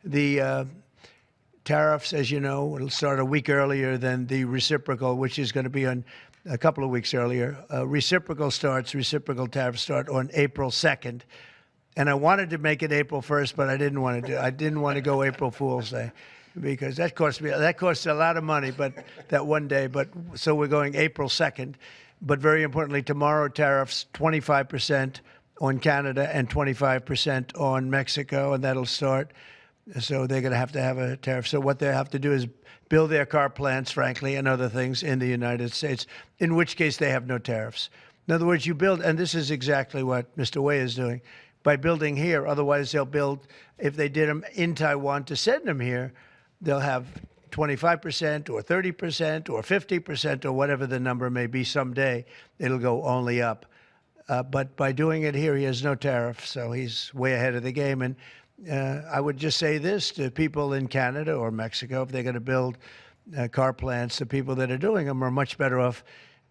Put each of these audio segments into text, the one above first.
The tariffs, as you know, it'll start a week earlier than the reciprocal, which is going to be on a couple of weeks earlier. Reciprocal tariffs start on April 2nd. And I wanted to make it April 1st, but I didn't want to go April Fool's Day, because that costs a lot of money, but that one day. But so we're going April 2nd. But very importantly, tomorrow tariffs 25% on Canada and 25% on Mexico, and that'll start. So they're going to have a tariff. So what they have to do is build their car plants, frankly, and other things in the United States, in which case they have no tariffs. In other words, you build, and this is exactly what Mr. Wei is doing, by building here. Otherwise, they'll build, if they did them in Taiwan to send them here, they'll have 25% or 30% or 50% or whatever the number may be someday. It'll go only up. But by doing it here, he has no tariff, so he's way ahead of the game. And I would just say this to people in Canada or Mexico: if they're going to build car plants, the people that are doing them are much better off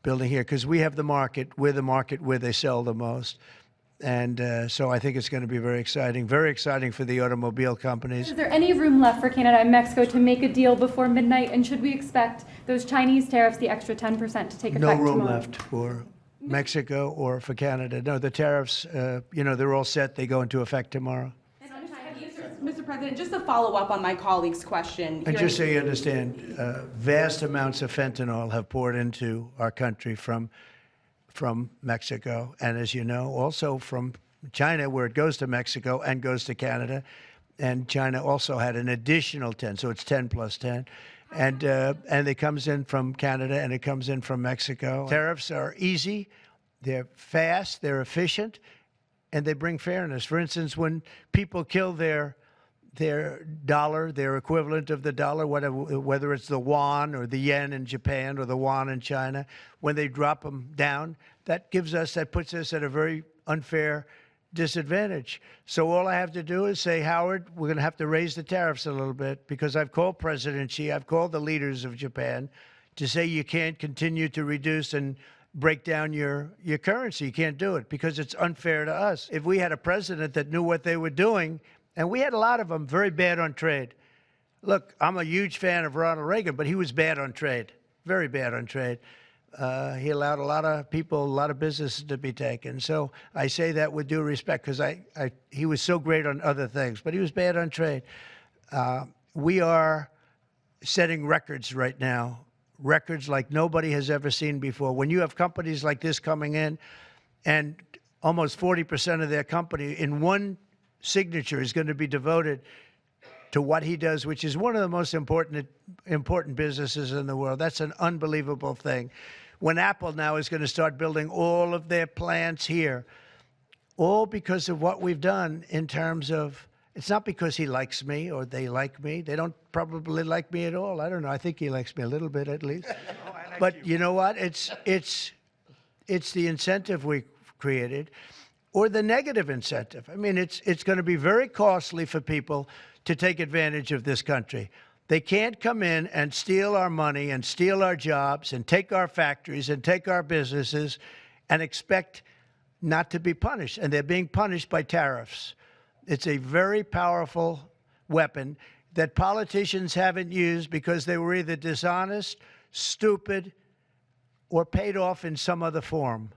building here, because we have the market. We're the market where they sell the most. And so I think it's going to be very exciting for the automobile companies. Is there any room left for Canada and Mexico to make a deal before midnight? And should we expect those Chinese tariffs, the extra 10%, to take effect tomorrow? No room left for Mexico or for Canada. No, the tariffs, they're all set. They go into effect tomorrow. Mr. President, just to follow up on my colleague's question. And just so you understand, vast amounts of fentanyl have poured into our country from Mexico, and as you know, also from China, where it goes to Mexico and goes to Canada. And China also had an additional 10, so it's 10 plus 10. And it comes in from Canada and it comes in from Mexico. Tariffs are easy, they're fast, they're efficient, and they bring fairness. For instance, when people kill their dollar, their equivalent of the dollar, whether it's the yuan or the yen in Japan or the yuan in China, when they drop them down, that puts us at a very unfair disadvantage. So all I have to do is say, Howard, we're going to have to raise the tariffs a little bit, because I've called President Xi, I've called the leaders of Japan to say you can't continue to reduce and break down your currency. You can't do it because it's unfair to us. If we had a president that knew what they were doing, and we had a lot of them very bad on trade. Look, I'm a huge fan of Ronald Reagan, but he was bad on trade, very bad on trade. He allowed a lot of people, a lot of businesses to be taken. So I say that with due respect, because he was so great on other things, but he was bad on trade. We are setting records right now, records like nobody has ever seen before. When you have companies like this coming in, and almost 40% of their company in one signature is going to be devoted to what he does, which is one of the most important businesses in the world. That's an unbelievable thing. When Apple now is going to start building all of their plants here, all because of what we've done in terms of, it's not because he likes me or they like me. They don't probably like me at all. I don't know. I think he likes me a little bit at least. But you know what? It's the incentive we created, or the negative incentive. I mean, it's going to be very costly for people to take advantage of this country. They can't come in and steal our money and steal our jobs and take our factories and take our businesses and expect not to be punished. And they're being punished by tariffs. It's a very powerful weapon that politicians haven't used because they were either dishonest, stupid, or paid off in some other form.